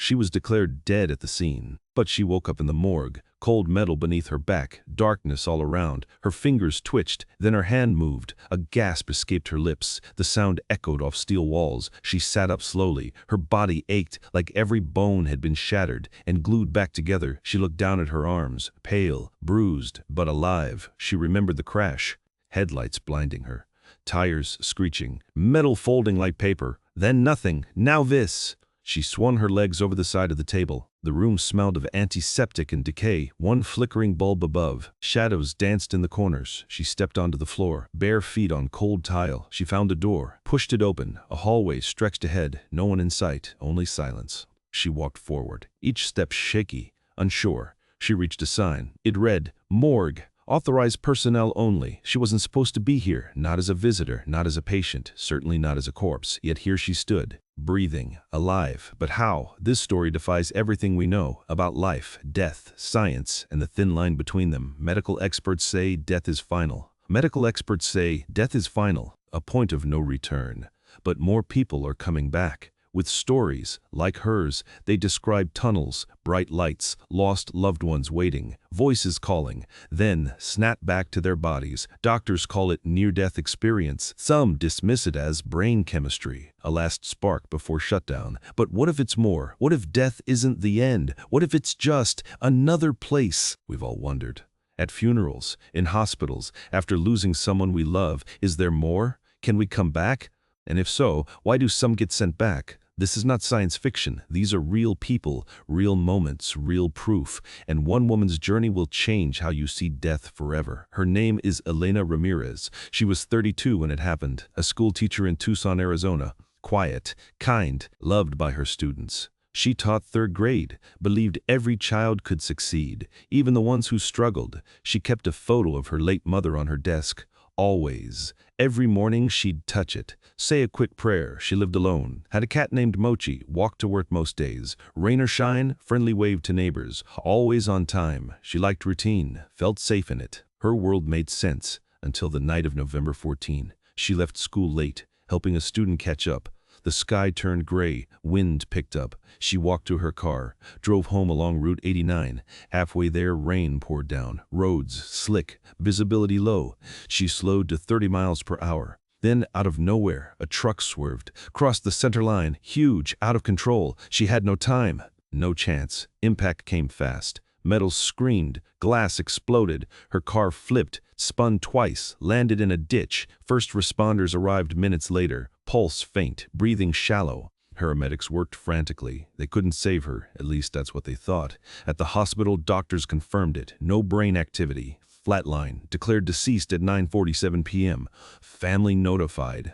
She was declared dead at the scene. But she woke up in the morgue, cold metal beneath her back, darkness all around. Her fingers twitched, then her hand moved. A gasp escaped her lips. The sound echoed off steel walls. She sat up slowly. Her body ached like every bone had been shattered and glued back together. She looked down at her arms, pale, bruised, but alive. She remembered the crash, headlights blinding her, tires screeching, metal folding like paper. Then nothing. Now this. She swung her legs over the side of the table. The room smelled of antiseptic and decay, one flickering bulb above. Shadows danced in the corners. She stepped onto the floor, bare feet on cold tile. She found a door, pushed it open. A hallway stretched ahead, no one in sight, only silence. She walked forward, each step shaky, unsure. She reached a sign. It read, "Morgue. Authorized personnel only." She wasn't supposed to be here, not as a visitor, not as a patient, certainly not as a corpse. Yet here she stood, breathing, alive. But how? This story defies everything we know about life, death, science, and the thin line between them. Medical experts say death is final. Medical experts say death is final, a point of no return. But more people are coming back. With stories like hers, they describe tunnels, bright lights, lost loved ones waiting, voices calling, then snap back to their bodies. Doctors call it near-death experience. Some dismiss it as brain chemistry, a last spark before shutdown. But what if it's more? What if death isn't the end? What if it's just another place? We've all wondered. At funerals, in hospitals, after losing someone we love, is there more? Can we come back? And if so, why do some get sent back? This is not science fiction. These are real people, real moments, real proof. And one woman's journey will change how you see death forever. Her name is Elena Ramirez. She was 32 when it happened, a school teacher in Tucson, Arizona. Quiet, kind, loved by her students. She taught third grade, believed every child could succeed, even the ones who struggled. She kept a photo of her late mother on her desk. Always. Every morning she'd touch it, say a quick prayer. She lived alone, had a cat named Mochi, walked to work most days. Rain or shine, friendly wave to neighbors, always on time. She liked routine, felt safe in it. Her world made sense until the night of November 14. She left school late, helping a student catch up. The sky turned gray, wind picked up. She walked to her car, drove home along Route 89. Halfway there, rain poured down, roads slick, visibility low. She slowed to 30 miles per hour. Then, out of nowhere, a truck swerved, crossed the center line, huge, out of control. She had no time, no chance. Impact came fast. Metal screamed, glass exploded. Her car flipped, spun twice, landed in a ditch. First responders arrived minutes later, pulse faint, breathing shallow. Paramedics worked frantically. They couldn't save her, at least that's what they thought. At the hospital, doctors confirmed it. No brain activity. Flatline, declared deceased at 9:47 p.m. Family notified.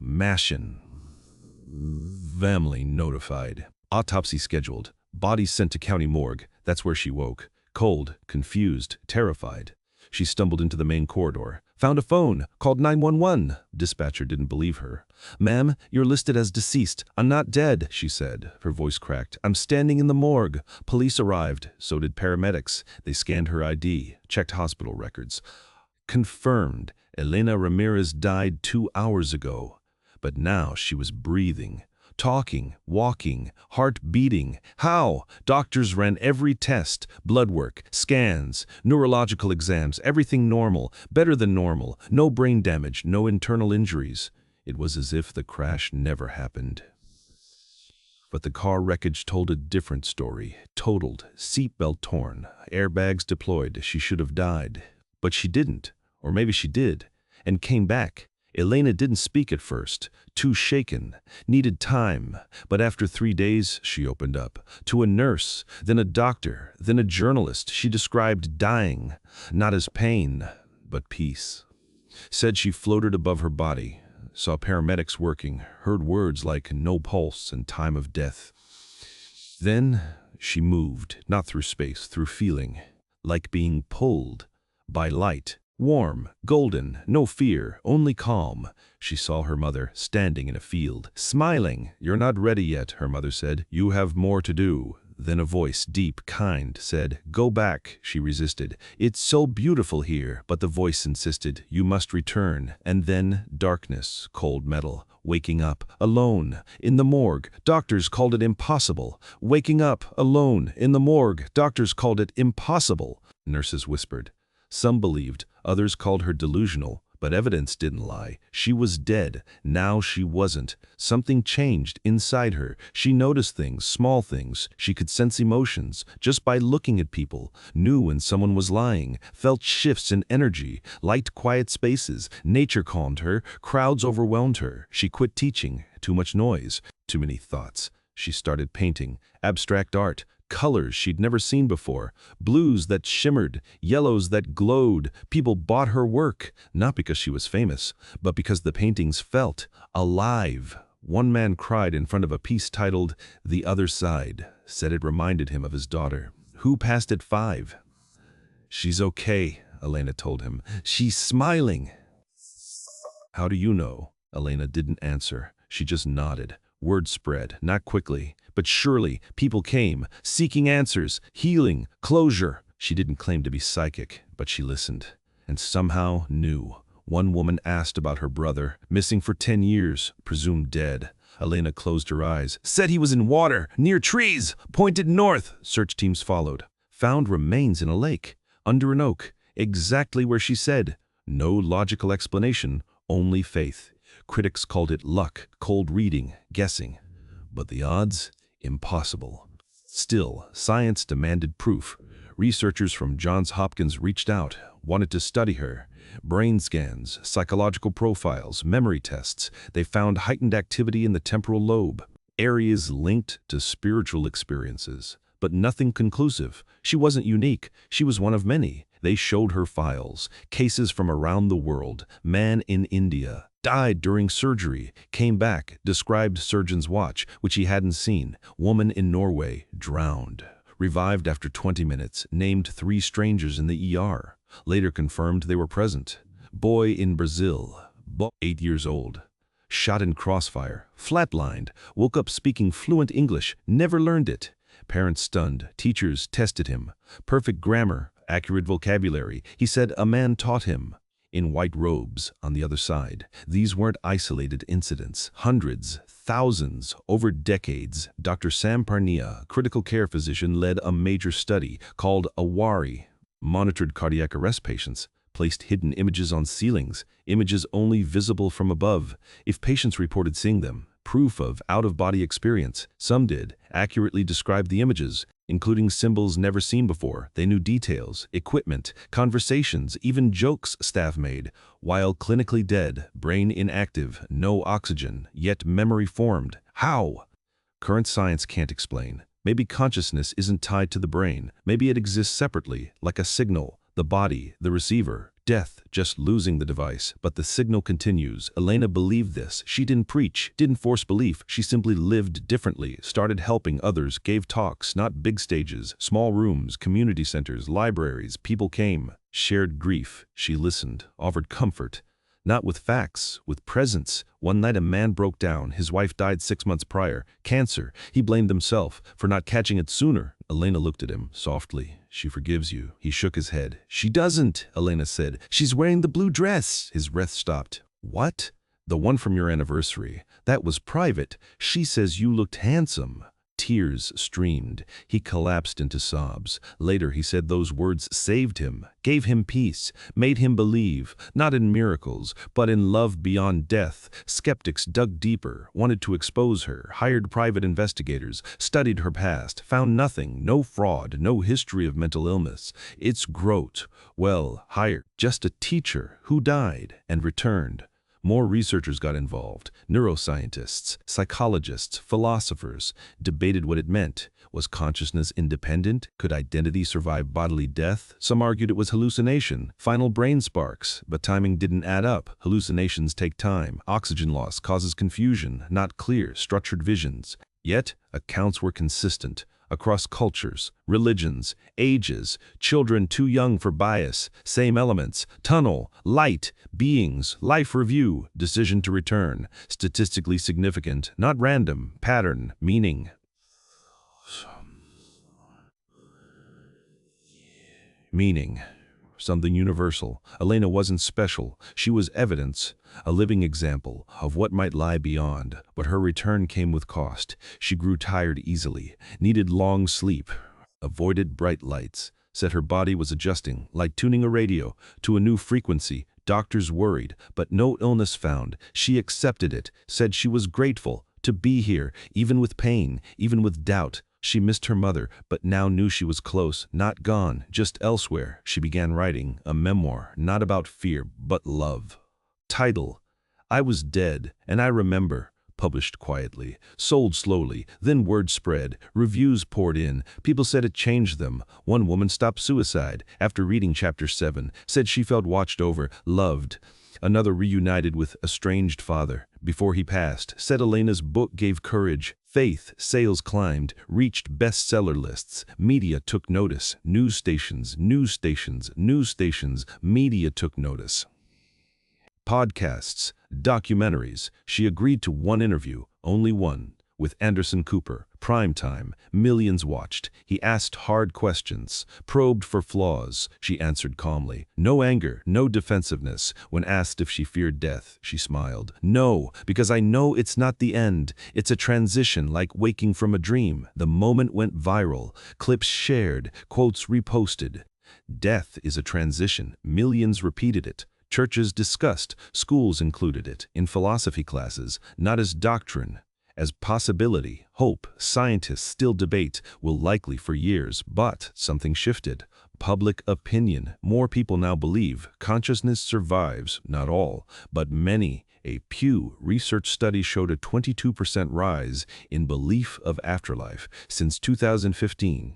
Mashin. Family notified. Autopsy scheduled. Body sent to county morgue. That's where she woke. Cold, confused, terrified. She stumbled into the main corridor. Found a phone. Called 911. Dispatcher didn't believe her. "Ma'am, you're listed as deceased. I'm not dead," she said. Her voice cracked. "I'm standing in the morgue." Police arrived. So did paramedics. They scanned her ID, checked hospital records. Confirmed. Elena Ramirez died 2 hours ago. But now she was breathing. Talking, walking, heart beating. How? Doctors ran every test, blood work, scans, neurological exams, everything normal, better than normal, no brain damage, no internal injuries. It was as if the crash never happened. But the car wreckage told a different story. Totaled, seatbelt torn, airbags deployed. She should have died. But she didn't. Or maybe she did, and came back. Elena didn't speak at first, too shaken, needed time, but after 3 days she opened up. To a nurse, then a doctor, then a journalist. She described dying, not as pain, but peace. Said she floated above her body, saw paramedics working, heard words like no pulse and time of death. Then she moved, not through space, through feeling, like being pulled by light. Warm, golden, no fear, only calm. She saw her mother standing in a field, smiling. "You're not ready yet," her mother said. "You have more to do." Then a voice, deep, kind, said, "Go back." She resisted. "It's so beautiful here." But the voice insisted, "You must return." And then darkness, cold metal. Waking up, alone, in the morgue. Doctors called it impossible. Waking up, alone, in the morgue. Doctors called it impossible. Nurses whispered. Some believed, others called her delusional. But evidence didn't lie. She was dead. Now she wasn't. Something changed inside her. She noticed things, small things. She could sense emotions just by looking at people. Knew when someone was lying. Felt shifts in energy. Liked quiet spaces. Nature calmed her. Crowds overwhelmed her. She quit teaching. Too much noise. Too many thoughts. She started painting. Abstract art. Colors she'd never seen before, blues that shimmered, yellows that glowed. People bought her work, not because she was famous, but because the paintings felt alive. One man cried in front of a piece titled "The Other Side," said it reminded him of his daughter, who passed at 5. "She's okay," Elena told him. "She's smiling." "How do you know?" Elena didn't answer. She just nodded. Word spread, not quickly, but surely. People came, seeking answers, healing, closure. She didn't claim to be psychic, but she listened, and somehow knew. One woman asked about her brother, missing for 10 years, presumed dead. Elena closed her eyes. "Said he was in water, near trees, pointed north." Search teams followed. Found remains in a lake, under an oak, exactly where she said. No logical explanation, only faith. Critics called it luck, cold reading, guessing. But the odds? Impossible. Still, science demanded proof. Researchers from Johns Hopkins reached out, wanted to study her. Brain scans, psychological profiles, memory tests. They found heightened activity in the temporal lobe, areas linked to spiritual experiences. But nothing conclusive. She wasn't unique. She was one of many. They showed her files, cases from around the world. Man in India. Died during surgery, came back, described surgeon's watch, which he hadn't seen. Woman in Norway, drowned. Revived after 20 minutes, named 3 strangers in the ER. Later confirmed they were present. Boy in Brazil, 8 years old. Shot in crossfire, flatlined, woke up speaking fluent English, never learned it. Parents stunned, teachers tested him. Perfect grammar, accurate vocabulary. He said a man taught him. In white robes on the other side. These weren't isolated incidents. Hundreds, thousands, over decades. Dr. Sam Parnia, a critical care physician, led a major study called AWARI. Monitored cardiac arrest patients, placed hidden images on ceilings, images only visible from above. If patients reported seeing them, proof of out-of-body experience. Some did, accurately describe the images, including symbols never seen before. They knew details, equipment, conversations, even jokes staff made. While clinically dead, brain inactive, no oxygen, yet memory formed. How? Current science can't explain. Maybe consciousness isn't tied to the brain. Maybe it exists separately, like a signal. The body, the receiver. Death, just losing the device. But the signal continues. Elena believed this. She didn't preach, didn't force belief. She simply lived differently, started helping others, gave talks, not big stages, small rooms, community centers, libraries. People came, shared grief. She listened, offered comfort. Not with facts, with presence. One night a man broke down. His wife died 6 months prior. Cancer. He blamed himself for not catching it sooner. Elena looked at him softly. "She forgives you." He shook his head. "She doesn't," Elena said. "She's wearing the blue dress." His breath stopped. "What?" "The one from your anniversary. That was private. She says you looked handsome." Tears streamed. He collapsed into sobs. Later he said those words saved him, gave him peace, made him believe, not in miracles, but in love beyond death. Skeptics dug deeper, wanted to expose her, hired private investigators, studied her past, found nothing, no fraud, no history of mental illness. It's Grote. Well, hired just a teacher who died and returned. More researchers got involved. Neuroscientists, psychologists, philosophers debated what it meant. Was consciousness independent? Could identity survive bodily death? Some argued it was hallucination, final brain sparks, but timing didn't add up. Hallucinations take time. Oxygen loss causes confusion, not clear, structured visions. Yet, accounts were consistent. Across cultures, religions, ages, children too young for bias, same elements, tunnel, light, beings, life review, decision to return, statistically significant, not random, pattern, meaning. Meaning. Something universal. Elena wasn't special. She was evidence, a living example of what might lie beyond. But her return came with cost. She grew tired easily, needed long sleep, avoided bright lights, said her body was adjusting, like tuning a radio, to a new frequency. Doctors worried, but no illness found. She accepted it, said she was grateful to be here, even with pain, even with doubt. She missed her mother, but now knew she was close, not gone, just elsewhere. She began writing a memoir, not about fear, but love. Title: I Was Dead, and I Remember. Published quietly, sold slowly, then word spread, reviews poured in. People said it changed them. One woman stopped suicide after reading chapter 7, said she felt watched over, loved. Another reunited with estranged father before he passed, said Elena's book gave courage, faith. Sales climbed, reached bestseller lists. Media took notice. News stations, media took notice. Podcasts, documentaries. She agreed to one interview, only one, with Anderson Cooper. Primetime, millions watched. He asked hard questions, probed for flaws. She answered calmly. No anger, no defensiveness. When asked if she feared death, she smiled. No, because I know it's not the end. It's a transition, like waking from a dream. The moment went viral. Clips shared, quotes reposted. Death is a transition. Millions repeated it. Churches discussed, schools included it, in philosophy classes, not as doctrine, as possibility, hope. Scientists still debate, will likely for years, but something shifted. Public opinion. More people now believe consciousness survives, not all, but many. A Pew Research study showed a 22% rise in belief of afterlife since 2015.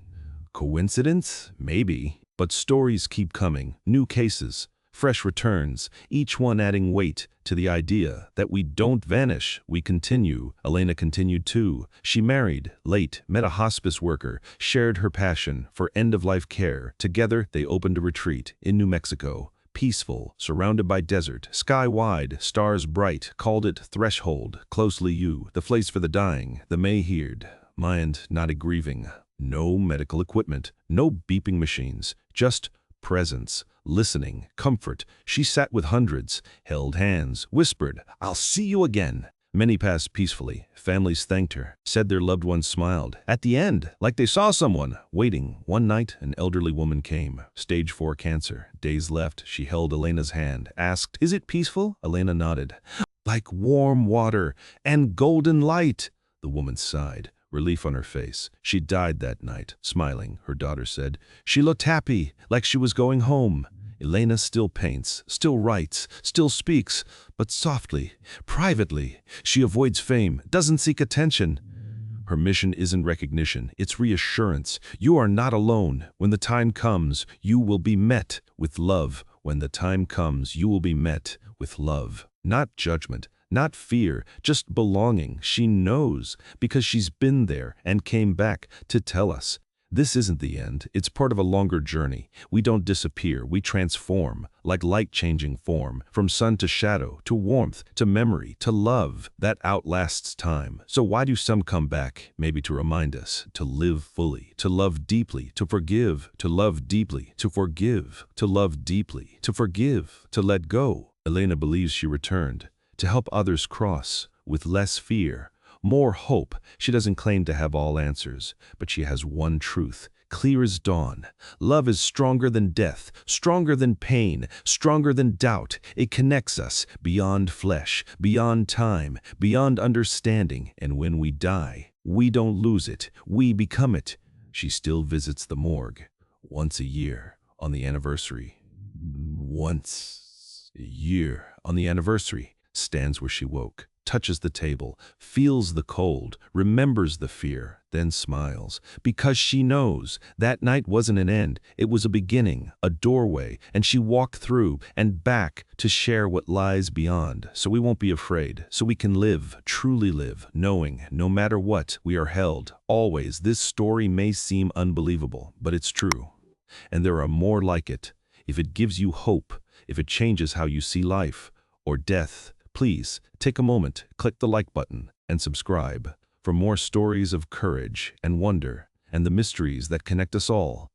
Coincidence? Maybe. But stories keep coming, new cases, fresh returns, each one adding weight to the idea that we don't vanish, we continue. Elena continued too. She married, late, met a hospice worker, shared her passion for end-of-life care. Together, they opened a retreat in New Mexico. Peaceful, surrounded by desert, sky wide, stars bright, called it Threshold, closely you, the place for the dying, the may-heard, mind not a grieving. No medical equipment, no beeping machines, just presence, listening, comfort. She sat with hundreds, held hands, whispered, I'll see you again. Many passed peacefully. Families thanked her, said their loved ones smiled. At the end, like they saw someone waiting. One night, an elderly woman came, stage 4 cancer. Days left. She held Elena's hand, asked, Is it peaceful? Elena nodded. Like warm water and golden light. The woman sighed, relief on her face. She died that night, smiling, her daughter said. She looked happy, like she was going home. Elena still paints, still writes, still speaks, but softly, privately. She avoids fame, doesn't seek attention. Her mission isn't recognition, it's reassurance. You are not alone. When the time comes, you will be met with love. When the time comes, you will be met with love. Not judgment, not fear, just belonging. She knows because she's been there and came back to tell us. This isn't the end, it's part of a longer journey. We don't disappear, we transform, like light changing form, from sun to shadow, to warmth, to memory, to love, that outlasts time. So why do some come back? Maybe to remind us, to live fully, to love deeply, to forgive, to love deeply, to forgive, to love deeply, to forgive, to let go. Elena believes she returned, to help others cross, with less fear, more hope. She doesn't claim to have all answers, but she has one truth, clear as dawn. Love is stronger than death, stronger than pain, stronger than doubt. It connects us beyond flesh, beyond time, beyond understanding. And when we die, we don't lose it, we become it. She still visits the morgue once a year on the anniversary. Once a year on the anniversary. Stands where she woke, touches the table, feels the cold, remembers the fear, then smiles. Because she knows that night wasn't an end, it was a beginning, a doorway, and she walked through and back to share what lies beyond. So we won't be afraid, so we can live, truly live, knowing no matter what, we are held, always. This story may seem unbelievable, but it's true. And there are more like it. If it gives you hope, if it changes how you see life or death, please take a moment, click the like button, and subscribe for more stories of courage and wonder and the mysteries that connect us all.